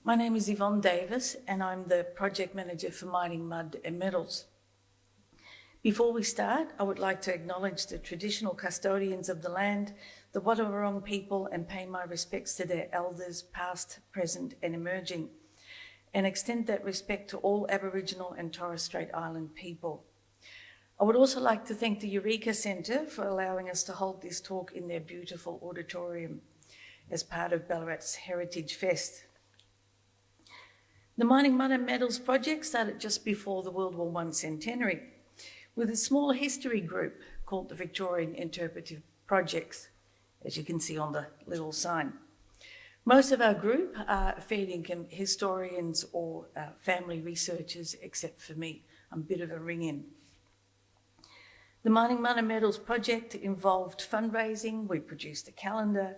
My name is Yvon Davis and I'm the Project Manager for Mining Mud and Metals. Before we start, I would like to acknowledge the traditional custodians of the land, the Wadawurrung people, and pay my respects to their elders, past, present and emerging, and extend that respect to all Aboriginal and Torres Strait Island people. I would also like to thank the Eureka Centre for allowing us to hold this talk in their beautiful auditorium as part of Ballarat's Heritage Fest. The Mining Mud and Metals project started just before the World War I centenary with a small history group called the Victorian Interpretive Projects, as you can see on the little sign. Most of our group are fair income historians or family researchers, except for me. I'm a bit of a ring-in. The Mining Mud and Metals project involved fundraising. We produced a calendar,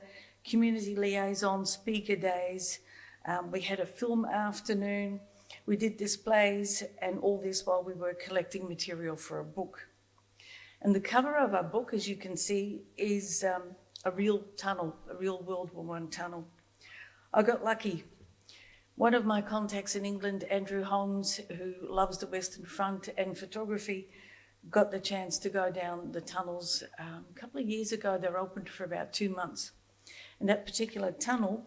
community liaison, speaker days. We had a film afternoon. We did displays, and all this while we were collecting material for a book. And the cover of our book, as you can see, is a real tunnel, a real World War I tunnel. I got lucky. One of my contacts in England, Andrew Holmes, who loves the Western Front and photography, got the chance to go down the tunnels a couple of years ago. They were opened for about 2 months. And that particular tunnel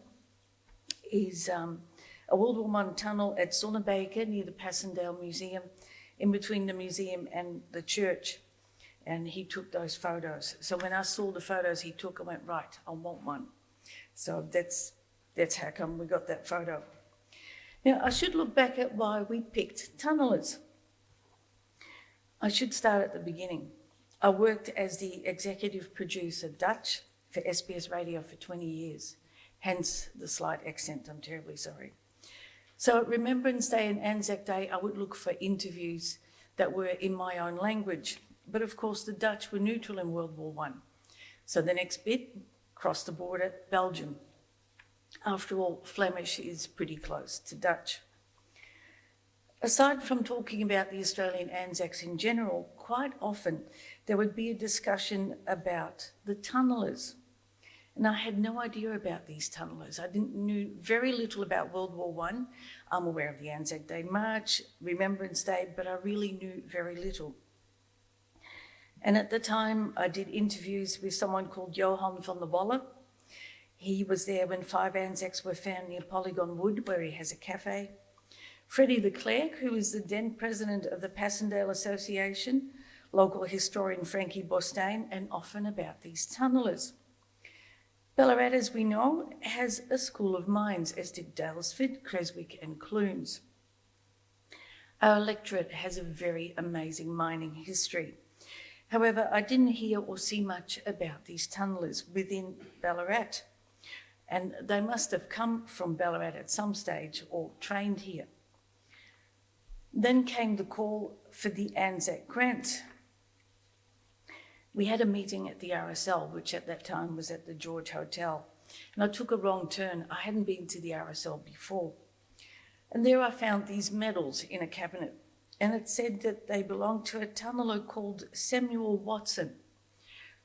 is a World War I tunnel at Sonnebaker near the Passendale Museum, in between the museum and the church. And he took those photos. So when I saw the photos he took, I went, right, I want one. So that's how come we got that photo. Now, I should look back at why we picked tunnellers. I should start at the beginning. I worked as the executive producer, Dutch, for SBS Radio for 20 years, hence the slight accent. I'm terribly sorry. So at Remembrance Day and Anzac Day, I would look for interviews that were in my own language. But of course, the Dutch were neutral in World War I. So the next bit, cross the border, Belgium. After all, Flemish is pretty close to Dutch. Aside from talking about the Australian Anzacs in general, quite often there would be a discussion about the tunnellers. And I had no idea about these tunnellers. I knew very little about World War I. I'm aware of the Anzac Day March, Remembrance Day, but I really knew very little. And at the time, I did interviews with someone called Johan van der Walle. He was there when 5 Anzacs were found near Polygon Wood, where he has a cafe. Freddie de Klerk, who is the then president of the Passendale Association, local historian Frankie Bostein, and often about these tunnellers. Ballarat, as we know, has a school of mines, as did Daylesford, Creswick and Clunes. Our electorate has a very amazing mining history. However, I didn't hear or see much about these tunnellers within Ballarat, and they must have come from Ballarat at some stage or trained here. Then came the call for the Anzac grant. We had a meeting at the RSL, which at that time was at the George Hotel, and I took a wrong turn. I hadn't been to the RSL before. And there I found these medals in a cabinet, and it said that they belonged to a tunneller called Samuel Watson.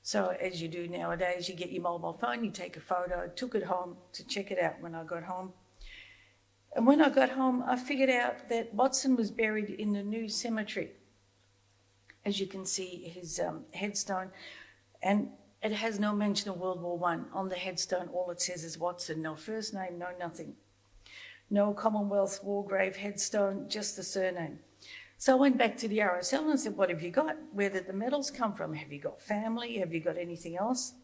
So as you do nowadays, you get your mobile phone, you take a photo. I took it home to check it out when I got home. And when I got home, I figured out that Watson was buried in the new cemetery. As you can see, his headstone, and it has no mention of World War I. On the headstone, all it says is Watson, no first name, no nothing. No Commonwealth War Grave headstone, just the surname. So I went back to the RSL and said, what have you got? Where did the medals come from? Have you got family? Have you got anything else?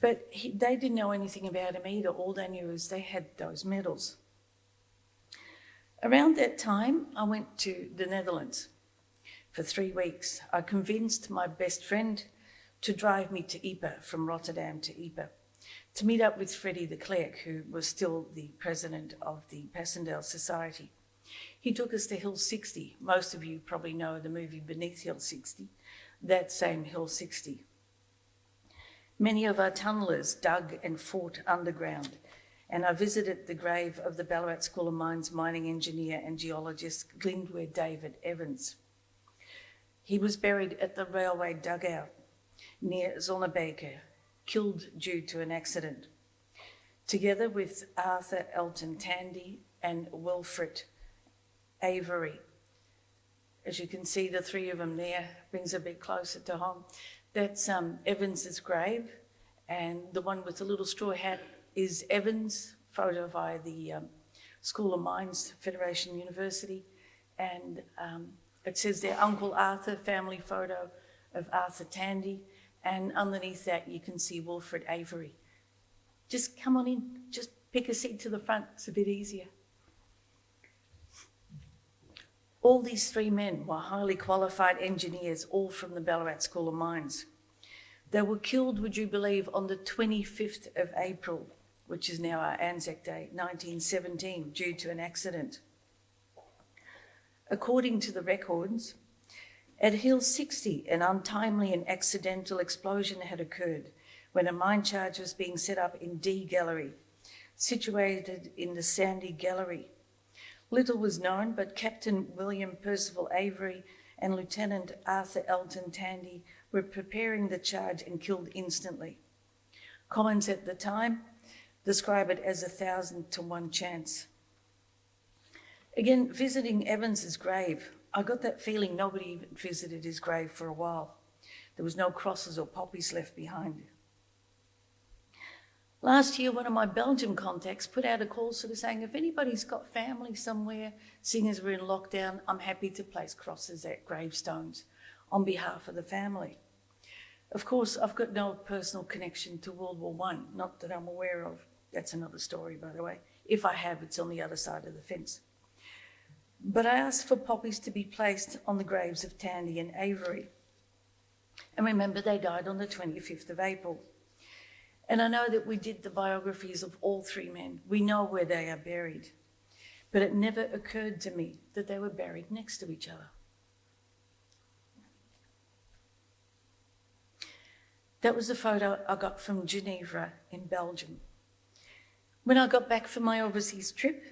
But they didn't know anything about him either. All they knew is they had those medals. Around that time, I went to the Netherlands for 3 weeks. I convinced my best friend to drive me to Ypres, from Rotterdam to Ypres, to meet up with Freddie de Klerk, who was still the president of the Passendale Society. He took us to Hill 60. Most of you probably know the movie Beneath Hill 60, that same Hill 60. Many of our tunnellers dug and fought underground, and I visited the grave of the Ballarat School of Mines mining engineer and geologist Glindware David Evans. He was buried at the railway dugout near Zonnebaker, killed due to an accident. Together with Arthur Elton Tandy, and Wilfred Avery. As you can see, the three of them there brings a bit closer to home. That's Evans's grave, and the one with the little straw hat is Evans, photo via the School of Mines, Federation University, and it says there Uncle Arthur, family photo of Arthur Tandy, and underneath that you can see Wilfred Avery. Just come on in, just pick a seat to the front, it's a bit easier. All these three men were highly qualified engineers, all from the Ballarat School of Mines. They were killed, would you believe, on the 25th of April, which is now our Anzac Day, 1917, due to an accident. According to the records, at Hill 60, an untimely and accidental explosion had occurred when a mine charge was being set up in D Gallery, situated in the Sandy Gallery. Little was known, but Captain William Percival Avery and Lieutenant Arthur Elton Tandy were preparing the charge and killed instantly. Comments at the time describe it as 1,000 to 1 chance. Again, visiting Evans's grave, I got that feeling nobody even visited his grave for a while. There was no crosses or poppies left behind. Last year, one of my Belgian contacts put out a call sort of saying, if anybody's got family somewhere, seeing as we're in lockdown, I'm happy to place crosses at gravestones on behalf of the family. Of course, I've got no personal connection to World War I, not that I'm aware of. That's another story, by the way. If I have, it's on the other side of the fence. But I asked for poppies to be placed on the graves of Tandy and Avery. And remember, they died on the 25th of April. And I know that we did the biographies of all three men. We know where they are buried. But it never occurred to me that they were buried next to each other. That was the photo I got from Geneva in Belgium. When I got back from my overseas trip,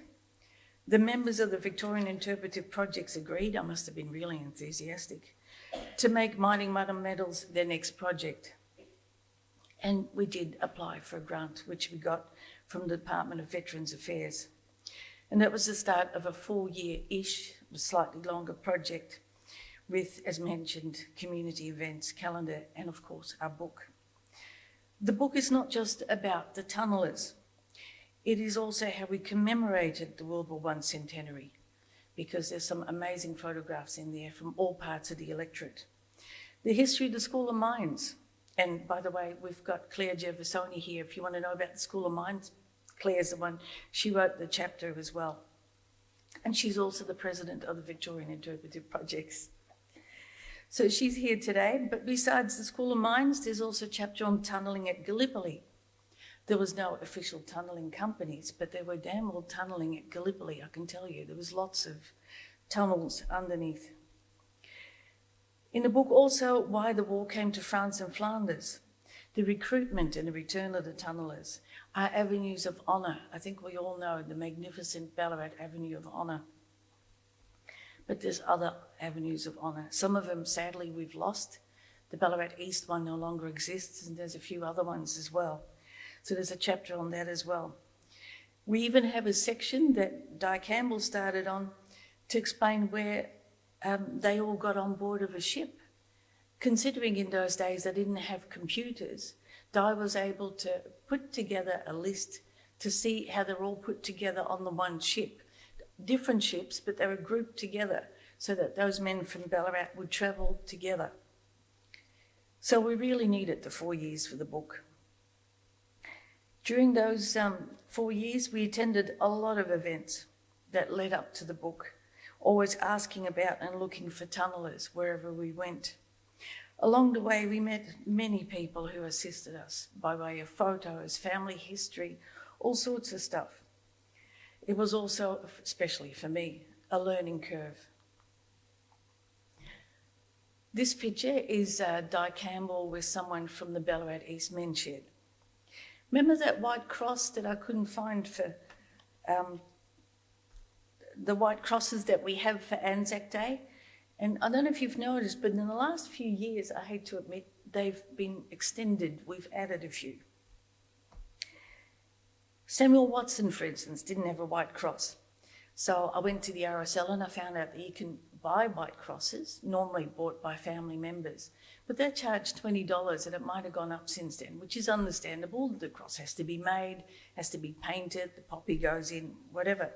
the members of the Victorian Interpretive Projects agreed, I must have been really enthusiastic, to make Mining Mud and Metals their next project. And we did apply for a grant, which we got from the Department of Veterans Affairs. And that was the start of a 4-year-ish, slightly longer project with, as mentioned, community events, calendar, and of course, our book. The book is not just about the tunnellers. It is also how we commemorated the World War I centenary, because there's some amazing photographs in there from all parts of the electorate. The history of the School of Mines. And by the way, we've got Claire Gervasoni here. If you want to know about the School of Mines, Claire's the one. She wrote the chapter as well. And she's also the president of the Victorian Interpretive Projects. So she's here today. But besides the School of Mines, there's also a chapter on tunnelling at Gallipoli. There was no official tunnelling companies, but there were damn well tunnelling at Gallipoli, I can tell you. There was lots of tunnels underneath. In the book also, why the war came to France and Flanders, the recruitment and the return of the tunnellers, our avenues of honour. I think we all know the magnificent Ballarat Avenue of Honour. But there's other avenues of honour. Some of them, sadly, we've lost. The Ballarat East one no longer exists, and there's a few other ones as well. So there's a chapter on that as well. We even have a section that Di Campbell started on to explain where they all got on board of a ship. Considering in those days they didn't have computers, Di was able to put together a list to see how they're all put together on the one ship. Different ships, but they were grouped together so that those men from Ballarat would travel together. So we really needed the 4 years for the book. During those 4 years, we attended a lot of events that led up to the book, always asking about and looking for tunnellers wherever we went. Along the way, we met many people who assisted us by way of photos, family history, all sorts of stuff. It was also, especially for me, a learning curve. This picture is Di Campbell with someone from the Ballarat East Men's Shed. Remember that white cross that I couldn't find for the white crosses that we have for Anzac Day? And I don't know if you've noticed, but in the last few years, I hate to admit, they've been extended. We've added a few. Samuel Watson, for instance, didn't have a white cross. So I went to the RSL and I found out that you can buy white crosses, normally bought by family members, but they charge $20 and it might have gone up since then, which is understandable. The cross has to be made, has to be painted, the poppy goes in, whatever.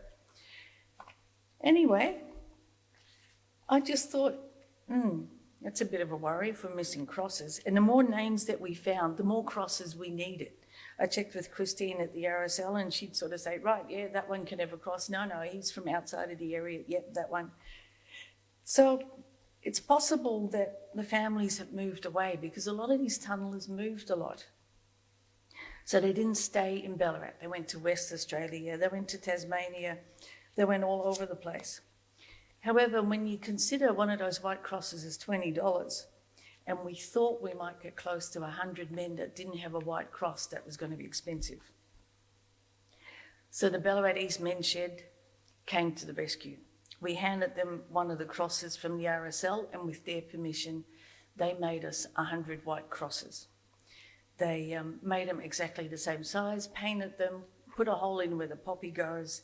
Anyway, I just thought, that's a bit of a worry if we're missing crosses. And the more names that we found, the more crosses we needed. I checked with Christine at the RSL and she'd sort of say, right, yeah, that one can have a cross. No, he's from outside of the area. Yep, that one. So it's possible that the families have moved away because a lot of these tunnellers moved a lot. So they didn't stay in Ballarat. They went to West Australia, they went to Tasmania, they went all over the place. However, when you consider one of those white crosses is $20, and we thought we might get close to 100 men that didn't have a white cross, that was going to be expensive. So the Ballarat East Men's Shed came to the rescue. We handed them one of the crosses from the RSL, and with their permission, they made us 100 white crosses. They made them exactly the same size, painted them, put a hole in where the poppy goes,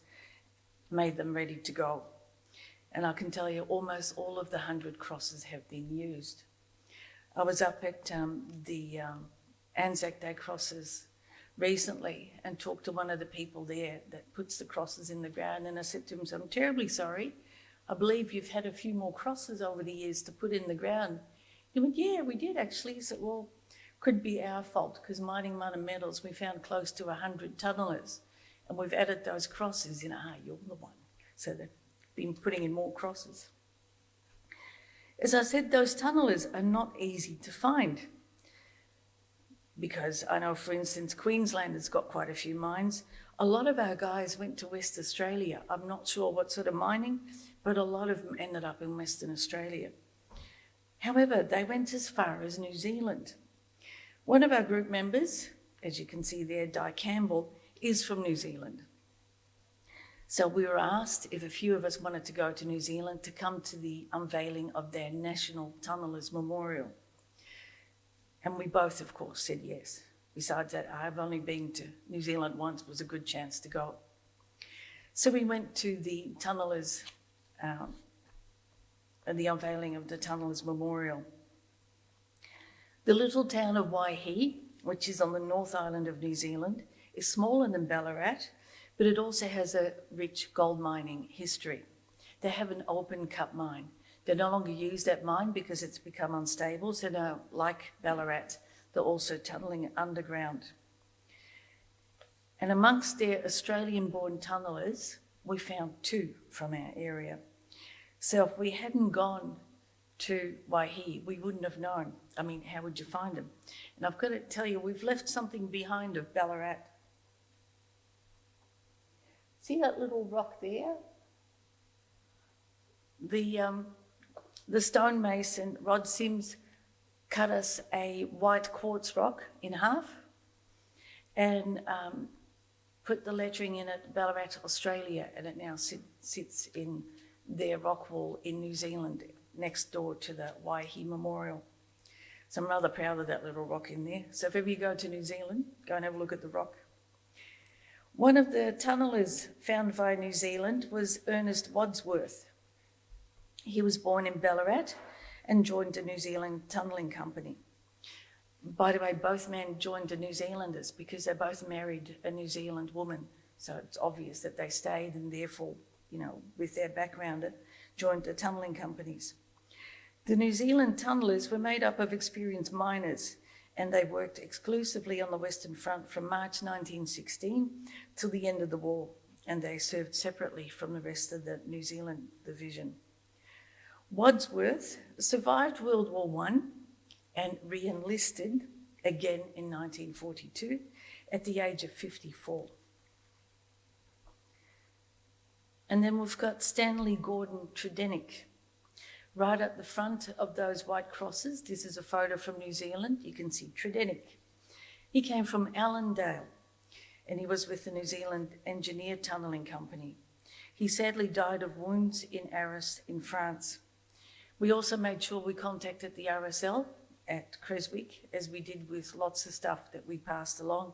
made them ready to go. And I can tell you almost all of the 100 crosses have been used. I was up at the Anzac Day crosses recently and talked to one of the people there that puts the crosses in the ground, and I said to him, I'm terribly sorry. I believe you've had a few more crosses over the years to put in the ground. He went, yeah, we did actually. He said, well, could be our fault because Mining Mud and Metals, we found close to 100 tunnellers and we've added those crosses in. You're the one. So they've been putting in more crosses. As I said, those tunnellers are not easy to find because I know, for instance, Queensland has got quite a few mines. A lot of our guys went to West Australia. I'm not sure what sort of mining, but a lot of them ended up in Western Australia. However, they went as far as New Zealand. One of our group members, as you can see there, Di Campbell, is from New Zealand. So we were asked if a few of us wanted to go to New Zealand to come to the unveiling of their National Tunnellers Memorial. And we both, of course, said yes. Besides that, I've only been to New Zealand once, it was a good chance to go. So we went to the Tunnellers, the unveiling of the Tunnellers Memorial. The little town of Waihi, which is on the North Island of New Zealand, is smaller than Ballarat, but it also has a rich gold mining history. They have an open cut mine. They no longer use that mine because it's become unstable, so now, like Ballarat, they're also tunnelling underground. And amongst their Australian-born tunnellers, we found 2 from our area. So if we hadn't gone to Waihi, we wouldn't have known. I mean, how would you find them? And I've got to tell you, we've left something behind of Ballarat. See that little rock there? The stonemason, Rod Sims, cut us a white quartz rock in half and put the lettering in it, Ballarat, Australia, and it now sits in their rock wall in New Zealand, next door to the Waihi Memorial. So I'm rather proud of that little rock in there. So if ever you go to New Zealand, go and have a look at the rock. One of the tunnellers found via New Zealand was Ernest Wadsworth. He was born in Ballarat and joined the New Zealand Tunnelling Company. By the way, both men joined the New Zealanders because they both married a New Zealand woman. So it's obvious that they stayed and therefore, with their background, joined the tunnelling companies. The New Zealand tunnellers were made up of experienced miners and they worked exclusively on the Western Front from March 1916 till the end of the war, and they served separately from the rest of the New Zealand division. Wadsworth survived World War I and re-enlisted again in 1942 at the age of 54. And then we've got Stanley Gordon Tredenick. Right at the front of those white crosses, this is a photo from New Zealand, you can see Tredenick. He came from Allendale and he was with the New Zealand Engineer Tunnelling Company. He sadly died of wounds in Arras in France. We also made sure we contacted the RSL at Creswick, as we did with lots of stuff that we passed along,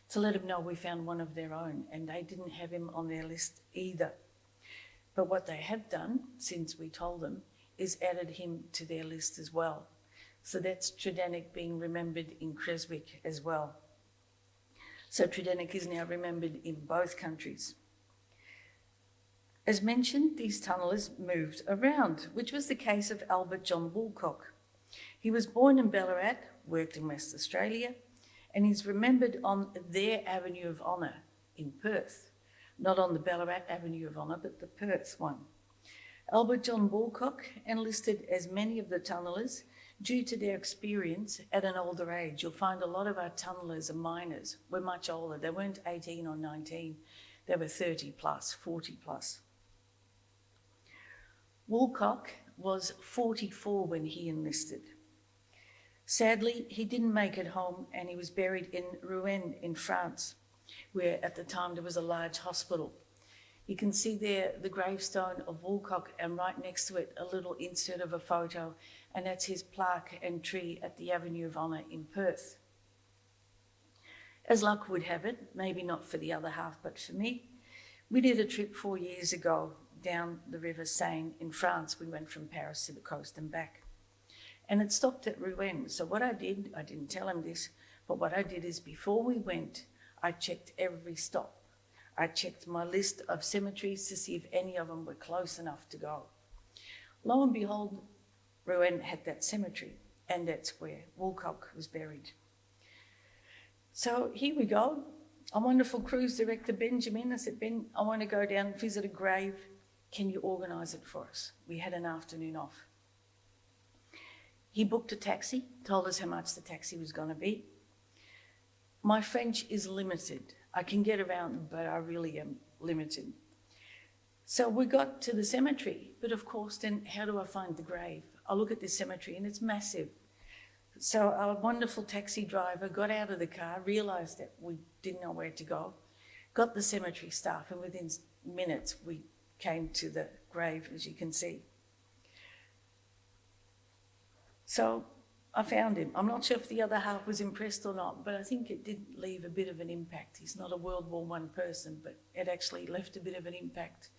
to let them know we found one of their own, and they didn't have him on their list either. But what they have done, since we told them, is added him to their list as well. So that's Tredenick being remembered in Creswick as well. So Tredenick is now remembered in both countries. As mentioned, these tunnellers moved around, which was the case of Albert John Woolcock. He was born in Ballarat, worked in West Australia, and he's remembered on their Avenue of Honour in Perth. Not on the Ballarat Avenue of Honour, but the Perth one. Albert John Woolcock enlisted as many of the tunnellers due to their experience at an older age. You'll find a lot of our tunnellers and miners were much older. They weren't 18 or 19, they were 30 plus, 40 plus. Woolcock was 44 when he enlisted. Sadly, he didn't make it home and he was buried in Rouen in France, where at the time there was a large hospital. You can see there the gravestone of Woolcock and right next to it a little insert of a photo, and that's his plaque and tree at the Avenue of Honour in Perth. As luck would have it, maybe not for the other half but for me, we did a trip 4 years ago down the River Seine in France. We went from Paris to the coast and back. And it stopped at Rouen. So what I did, I didn't tell him this, but what I did is before we went, I checked every stop. I checked my list of cemeteries to see if any of them were close enough to go. Lo and behold, Rouen had that cemetery, and that's where Woolcock was buried. So here we go. Our wonderful cruise director, Benjamin, I said, Ben, I want to go down and visit a grave. Can you organise it for us? We had an afternoon off. He booked a taxi, told us how much the taxi was going to be. My French is limited. I can get around, but I really am limited. So we got to the cemetery, but of course then how do I find the grave? I look at this cemetery and it's massive. So our wonderful taxi driver got out of the car, realised that we didn't know where to go, got the cemetery staff, and within minutes we came to the grave, as you can see. So I found him. I'm not sure if the other half was impressed or not, but I think it did leave a bit of an impact. He's not a World War I person, but it actually left a bit of an impact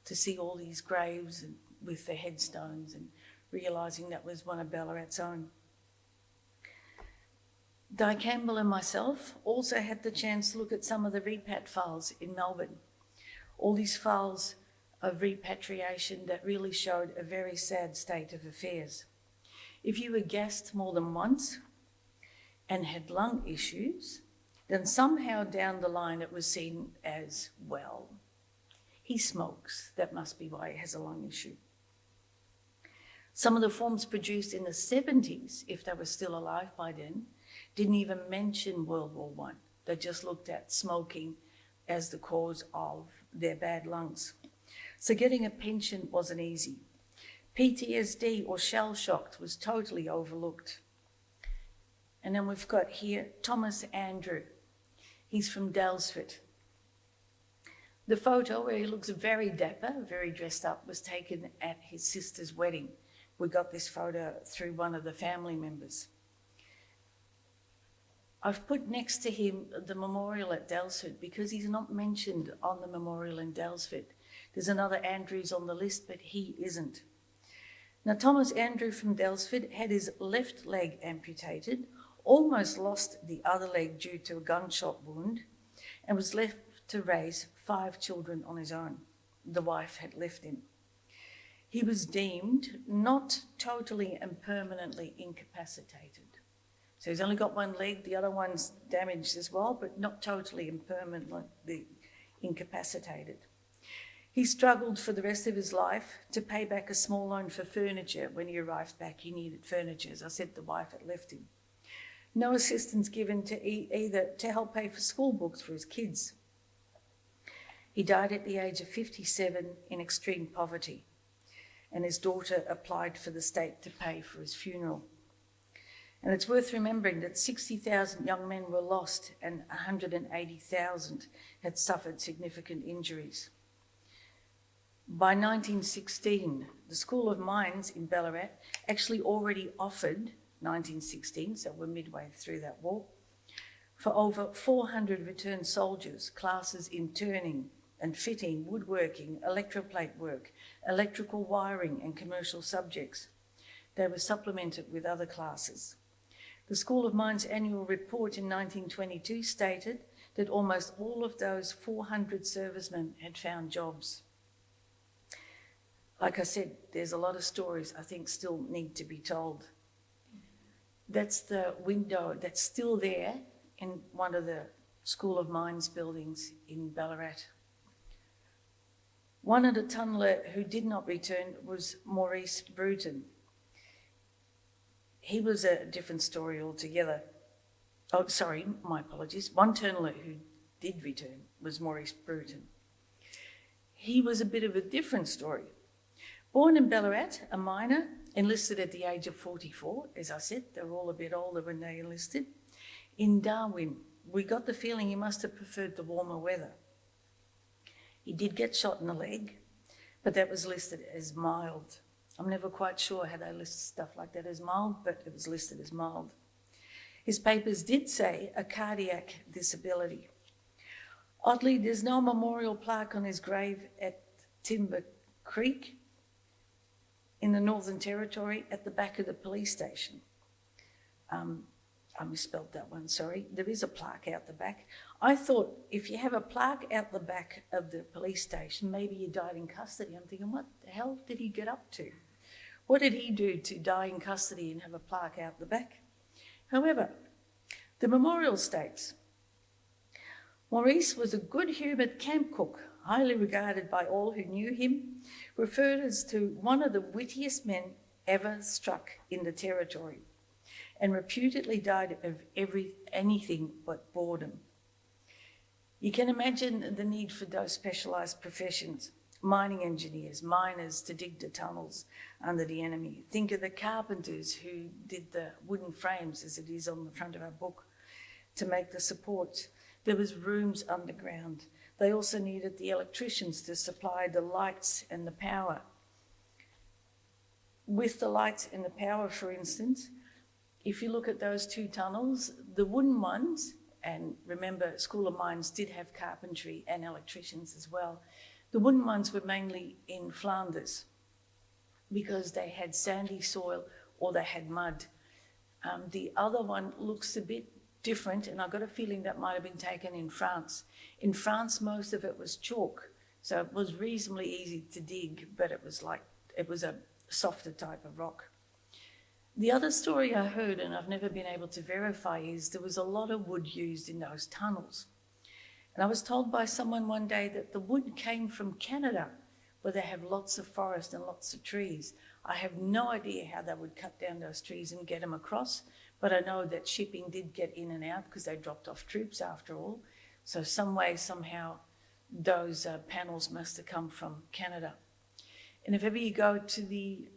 to see all these graves and with the headstones and realising that was one of Ballarat's own. Di Campbell and myself also had the chance to look at some of the repat files in Melbourne. All these files of repatriation that really showed a very sad state of affairs. If you were gassed more than once and had lung issues, then somehow down the line it was seen as, well, he smokes, that must be why he has a lung issue. Some of the forms produced in the 70s, if they were still alive by then, didn't even mention World War I. They just looked at smoking as the cause of their bad lungs. So getting a pension wasn't easy. PTSD or shell-shocked was totally overlooked. And then we've got here Thomas Andrew. He's from Daylesford. The photo where he looks very dapper, very dressed up, was taken at his sister's wedding. We got this photo through one of the family members. I've put next to him the memorial at Daylesford because he's not mentioned on the memorial in Daylesford. There's another Andrews on the list, but he isn't. Now, Thomas Andrew from Daylesford had his left leg amputated, almost lost the other leg due to a gunshot wound, and was left to raise 5 children on his own. The wife had left him. He was deemed not totally and permanently incapacitated. So he's only got one leg, the other one's damaged as well, but not totally and permanently incapacitated. He struggled for the rest of his life to pay back a small loan for furniture. When he arrived back, he needed furniture. As I said, the wife had left him. No assistance given to either to help pay for school books for his kids. He died at the age of 57 in extreme poverty, and his daughter applied for the state to pay for his funeral. And it's worth remembering that 60,000 young men were lost and 180,000 had suffered significant injuries. By 1916, the School of Mines in Ballarat actually already offered, 1916, so we're midway through that war, for over 400 returned soldiers, classes in turning, and fitting, woodworking, electroplate work, electrical wiring and commercial subjects. They were supplemented with other classes. The School of Mines annual report in 1922 stated that almost all of those 400 servicemen had found jobs. Like I said, there's a lot of stories I think still need to be told. That's the window that's still there in one of the School of Mines buildings in Ballarat. One of the tunneler who did not return was Maurice Bruton. He was a different story altogether. Oh, sorry, my apologies. One tunneler who did return was Maurice Bruton. He was a bit of a different story. Born in Ballarat, a miner, enlisted at the age of 44. As I said, they were all a bit older when they enlisted. In Darwin, we got the feeling he must have preferred the warmer weather. He did get shot in the leg, but that was listed as mild. I'm never quite sure how they list stuff like that as mild, but it was listed as mild. His papers did say a cardiac disability. Oddly, there's no memorial plaque on his grave at Timber Creek in the Northern Territory at the back of the police station. I misspelled that one, sorry. There is a plaque out the back. I thought if you have a plaque out the back of the police station, maybe you died in custody. I'm thinking, what the hell did he get up to? What did he do to die in custody and have a plaque out the back? However, the memorial states, Maurice was a good-humoured camp cook, highly regarded by all who knew him, referred as to one of the wittiest men ever struck in the Territory, and reputedly died of anything but boredom. You can imagine the need for those specialised professions, mining engineers, miners to dig the tunnels under the enemy. Think of the carpenters who did the wooden frames, as it is on the front of our book, to make the supports. There was rooms underground. They also needed the electricians to supply the lights and the power. With the lights and the power, for instance, if you look at those two tunnels, the wooden ones, and remember School of Mines did have carpentry and electricians as well, the wooden ones were mainly in Flanders because they had sandy soil or they had mud. The other one looks a bit different, and I've got a feeling that might have been taken in France. In France, most of it was chalk, so it was reasonably easy to dig, but it was a softer type of rock. The other story I heard, and I've never been able to verify, is there was a lot of wood used in those tunnels. And I was told by someone one day that the wood came from Canada, where they have lots of forest and lots of trees. I have no idea how they would cut down those trees and get them across, but I know that shipping did get in and out because they dropped off troops after all. So some way, somehow, those panels must have come from Canada. And if ever you go to the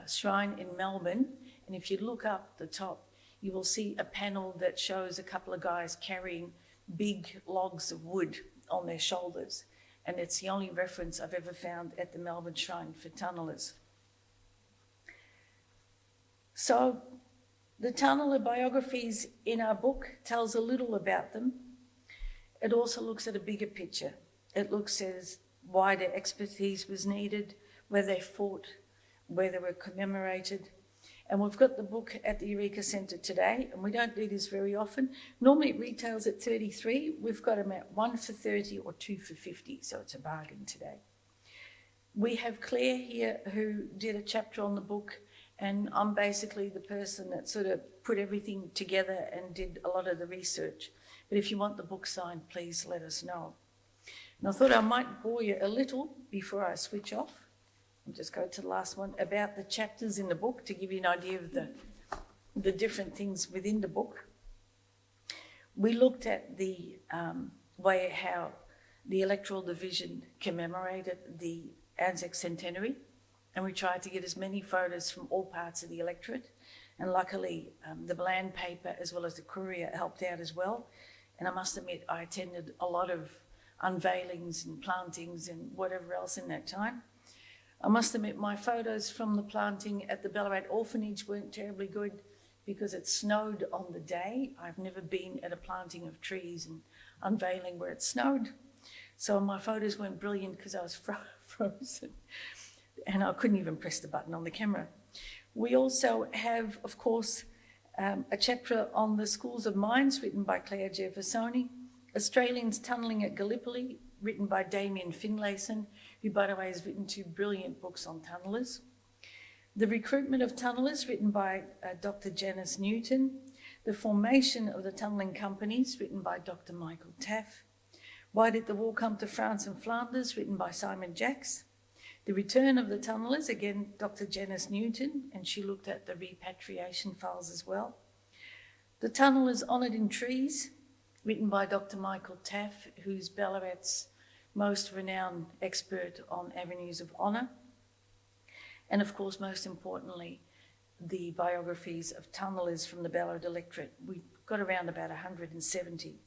shrine in Melbourne, and if you look up the top, you will see a panel that shows a couple of guys carrying big logs of wood on their shoulders. And it's the only reference I've ever found at the Melbourne Shrine for tunnellers. So the tunneller biographies in our book tells a little about them. It also looks at a bigger picture. It looks at why their expertise was needed, where they fought, where they were commemorated. And we've got the book at the Eureka Centre today, and we don't do this very often. Normally it retails at $33. We've got them at 1 for $30 or 2 for $50, so it's a bargain today. We have Claire here who did a chapter on the book, and I'm basically the person that sort of put everything together and did a lot of the research. But if you want the book signed, please let us know. And I thought I might bore you a little before I switch off. I'll just go to the last one, about the chapters in the book to give you an idea of the different things within the book. We looked at the way how the electoral division commemorated the Anzac centenary, and we tried to get as many photos from all parts of the electorate. And luckily, the Bland paper as well as the Courier helped out as well. And I must admit, I attended a lot of unveilings and plantings and whatever else in that time. I must admit my photos from the planting at the Ballarat orphanage weren't terribly good because it snowed on the day. I've never been at a planting of trees and unveiling where it snowed. So my photos weren't brilliant because I was frozen and I couldn't even press the button on the camera. We also have, of course, a chapter on the schools of mines written by Claire Jeffersoni, Australians Tunnelling at Gallipoli, written by Damien Finlayson, who, by the way, has written 2 brilliant books on tunnellers. The Recruitment of Tunnellers, written by Dr. Janice Newton. The Formation of the Tunnelling Companies, written by Dr. Michael Taff. Why Did the War Come to France and Flanders, written by Simon Jacks. The Return of the Tunnellers, again, Dr. Janice Newton, and she looked at the repatriation files as well. The Tunnellers Honoured in Trees, written by Dr. Michael Taff, who's Ballarat's most renowned expert on avenues of honour. And of course, most importantly, the biographies of tunnellers from the Ballarat Electorate. We got around about 170.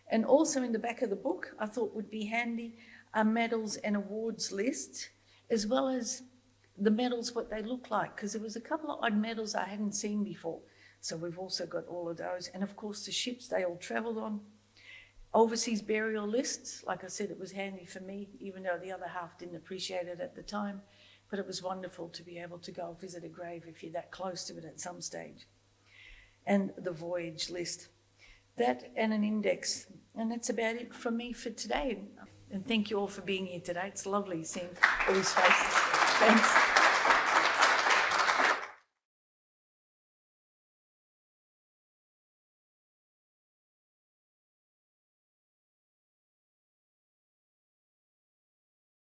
And also in the back of the book, I thought would be handy, are medals and awards list, as well as the medals, what they look like, because there was a couple of odd medals I hadn't seen before. So we've also got all of those. And of course, the ships they all travelled on. Overseas burial lists, like I said, it was handy for me, even though the other half didn't appreciate it at the time. But it was wonderful to be able to go visit a grave if you're that close to it at some stage. And the voyage list. That and an index. And that's about it from me for today. And thank you all for being here today. It's lovely seeing all these faces. Thanks.